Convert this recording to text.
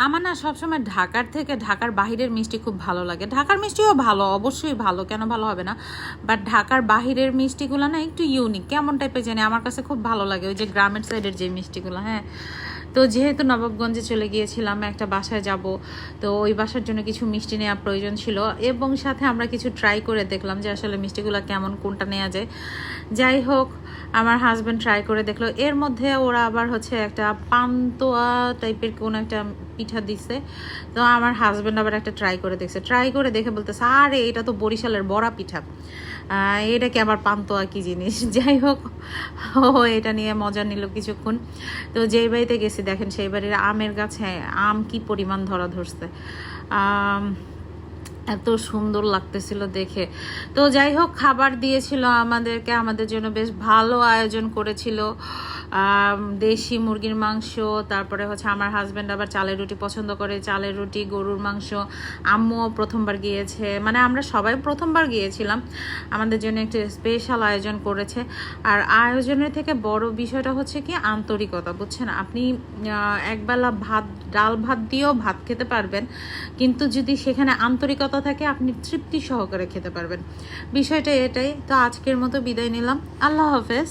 আমার না সবসময় ঢাকার থেকে ঢাকার বাহিরের মিষ্টি খুব ভালো লাগে। ঢাকার মিষ্টিও ভালো, অবশ্যই ভালো, কেন ভালো হবে না, বাট ঢাকার বাহিরের মিষ্টিগুলো না একটু ইউনিক, কেমন টাইপের জানি, আমার কাছে খুব ভালো লাগে ওই যে গ্রামের সাইডের যে মিষ্টিগুলো। হ্যাঁ, তো যেহেতু নবাবগঞ্জে চলে গিয়েছিলাম, একটা বাসায় যাব, তো ওই বাসার জন্য কিছু মিষ্টি নেওয়া প্রয়োজন ছিল, এবং সাথে আমরা কিছু ট্রাই করে দেখলাম যে আসলে মিষ্টিগুলো কেমন, কোনটা নেওয়া যায়। যাই হোক, আমার হাজব্যান্ড ট্রাই করে দেখলো, এর মধ্যে ওরা আবার হচ্ছে একটা পান্তুয়া টাইপের কোন একটা পিঠা দিছে। তো আমার হাজব্যান্ড আবার একটা ট্রাই করে দেখছে, ট্রাই করে দেখে বলতেছে আরে এটা তো বরিশালের বড়া পিঠা, এটা কি আবার পান্তুয়া কি জিনিস। যাই হোক, ও এটা নিয়ে মজা নিল কিছুক্ষণ। তো যেই বাড়িতে গেছি দেখেন সেই বাড়ির আমের গাছে আম কি পরিমাণ ধরছে, এত সুন্দর লাগতেছিল দেখে। তো যাই হোক, খাবার দিয়েছিল আমাদেরকে, আমাদের জন্য বেশ ভালো আয়োজন করেছিল। দেশি মুরগির মাংস, তারপরে হচ্ছে আমার হাজব্যান্ড আবার চালের রুটি পছন্দ করে, চালের রুটি, গরুর মাংস। আম্মুও প্রথমবার গিয়েছে, মানে আমরা সবাই প্রথমবার গিয়েছিলাম, আমাদের জন্য একটু স্পেশাল আয়োজন করেছে। আর আয়োজনের থেকে বড় বিষয়টা হচ্ছে কি আন্তরিকতা, বুঝছেন। আপনি একবেলা ভাত, ডাল ভাত দিয়েও ভাত খেতে পারবেন, কিন্তু যদি সেখানে আন্তরিকতা থাকে আপনি তৃপ্তি সহকারে খেতে পারবেন। বিষয়টা এটাই। তো আজকের মতো বিদায় নিলাম, আল্লাহ হাফেজ।